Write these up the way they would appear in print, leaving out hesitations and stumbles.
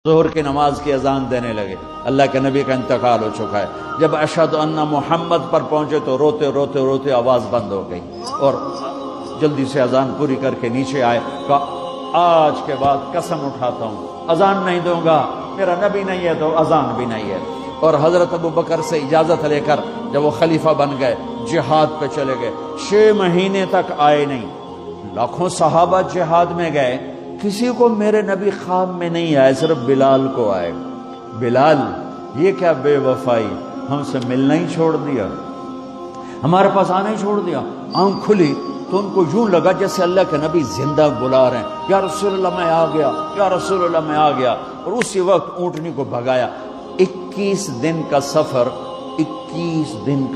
ظہر کی نماز کی اذان دینے لگے، اللہ کے نبی کا انتقال ہو چکا ہے۔ جب اشہد ان محمد پر پہنچے تو روتے روتے روتے آواز بند ہو گئی اور جلدی سے اذان پوری کر کے نیچے آئے، کہا آج کے بعد قسم اٹھاتا ہوں اذان نہیں دوں گا، میرا نبی نہیں ہے تو اذان بھی نہیں ہے۔ اور حضرت ابو بکر سے اجازت لے کر جب وہ خلیفہ بن گئے جہاد پہ چلے گئے، 6 مہینے تک آئے نہیں۔ لاکھوں صحابہ جہاد میں گئے، کسی کو میرے نبی خواب میں نہیں آئے، صرف بلال کو آئے۔ بلال یہ کیا بے وفائی، ہم سے ملنا ہی چھوڑ دیا، ہمارے پاس آنا ہی چھوڑ دیا۔ آنکھ کھلی تو ان کو یوں لگا جیسے اللہ کے نبی زندہ بلا رہے ہیں، یا رسول اللہ میں آ گیا، یا رسول اللہ میں آ گیا۔ اور اسی وقت اونٹنی کو بھگایا۔ 21 دن کا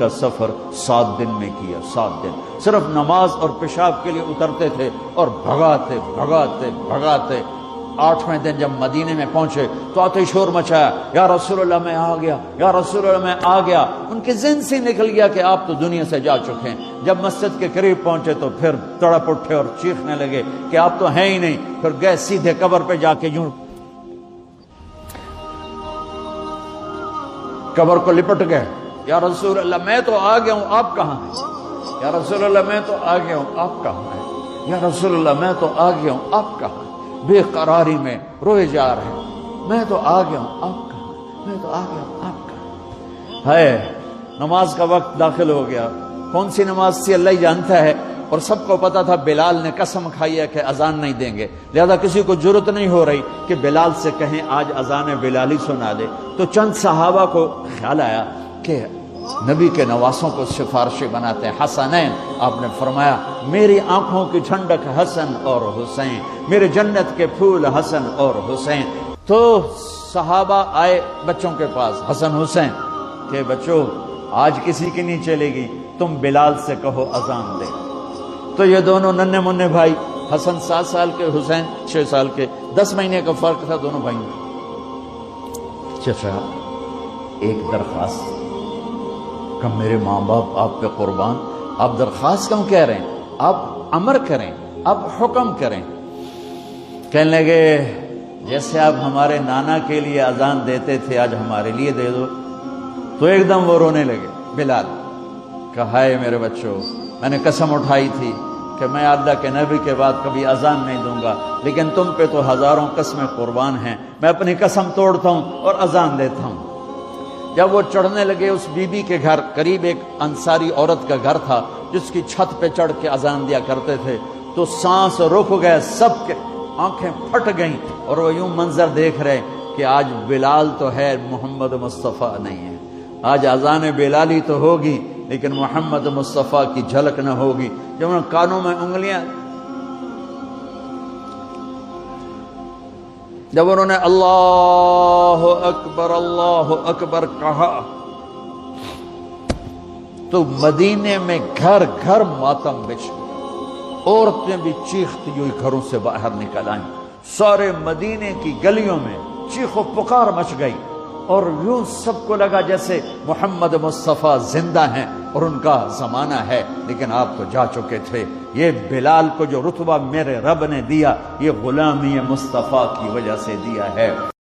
سفر 7 دن میں کیا، 7 دن صرف نماز اور پیشاب کے لیے اترتے تھے اور بھگاتے بھگاتے بھگاتے 8ویں دن جب مدینے میں پہنچے تو آتے شور مچایا، یا رسول اللہ میں آ گیا، یا رسول اللہ میں آ گیا۔ ان کے ذہن سے نکل گیا کہ آپ تو دنیا سے جا چکے ہیں۔ جب مسجد کے قریب پہنچے تو پھر تڑپ اٹھے اور چیخنے لگے کہ آپ تو ہیں ہی نہیں۔ پھر گئے سیدھے قبر پہ جا کے یوں قبر کو لپٹ گئے، یا رسول اللہ میں تو آ گیا ہوں، آپ کہاں ہیں؟ یا رسول اللہ میں تو آ گیا ہوں، آپ کہاں ہیں؟ یا رسول اللہ میں تو آ گیا ہوں، آپ کہاں ہیں؟ بے قراری میں روئے جا رہے ہیں، میں تو آ گیا ہوں، آپ کہاں ہیں؟ میں تو آ گیا ہوں، آپ کہاں ہیں؟ ہے نماز کا وقت داخل ہو گیا۔ کون سی نماز تھی اللہ ہی جانتا ہے، اور سب کو پتا تھا بلال نے قسم کھائی ہے کہ اذان نہیں دیں گے، لہذا کسی کو جرت نہیں ہو رہی کہ بلال سے کہیں آج اذان بلالی سنا دے۔ تو چند صحابہ کو خیال آیا کہ نبی کے نواسوں کو سفارشی بناتے ہیں، حسنین۔ آپ نے فرمایا میری آنکھوں کی ٹھنڈک حسن اور حسین، میرے جنت کے پھول حسن اور حسین۔ تو صحابہ آئے بچوں کے پاس، حسن حسین، کہ بچوں آج کسی کی نہیں چلے گی، تم بلال سے کہو اذان دے۔ تو یہ دونوں ننھے منھے بھائی، حسن 7 سال کے، حسین 6 سال کے، 10 مہینے کا فرق تھا دونوں بھائیوں میں۔ چچا ایک درخواست کہ میرے ماں باپ آپ پہ قربان، آپ درخواست کیوں کہہ رہے ہیں؟ آپ امر کریں، آپ حکم کریں۔ کہنے لگے جیسے آپ ہمارے نانا کے لیے اذان دیتے تھے آج ہمارے لیے دے دو۔ تو ایک دم وہ رونے لگے بلال، کہا ہے میرے بچوں، میں نے قسم اٹھائی تھی کہ میں اللہ کے نبی کے بعد کبھی اذان نہیں دوں گا، لیکن تم پہ تو ہزاروں قسمیں قربان ہیں، میں اپنی قسم توڑتا ہوں اور اذان دیتا ہوں۔ جب وہ چڑھنے لگے اس بی بی کے گھر، قریب ایک انصاری عورت کا گھر تھا جس کی چھت پہ چڑھ کے اذان دیا کرتے تھے، تو سانس رک گئے سب کے، آنکھیں پھٹ گئیں، اور وہ یوں منظر دیکھ رہے کہ آج بلال تو ہے، محمد مصطفیٰ نہیں ہے۔ آج اذان بلالی تو ہوگی لیکن محمد مصطفیٰ کی جھلک نہ ہوگی۔ جب انہوں نے کانوں میں انگلیاں، جب انہوں نے اللہ اکبر کہا تو مدینے میں گھر گھر ماتم بچھ گیا، عورتیں بھی چیختی ہوئی گھروں سے باہر نکل آئیں، سارے مدینے کی گلیوں میں چیخ و پکار مچ گئی، اور یوں سب کو لگا جیسے محمد مصطفیٰ زندہ ہیں اور ان کا زمانہ ہے، لیکن آپ تو جا چکے تھے۔ یہ بلال کو جو رتبہ میرے رب نے دیا، یہ غلامی مصطفیٰ کی وجہ سے دیا ہے۔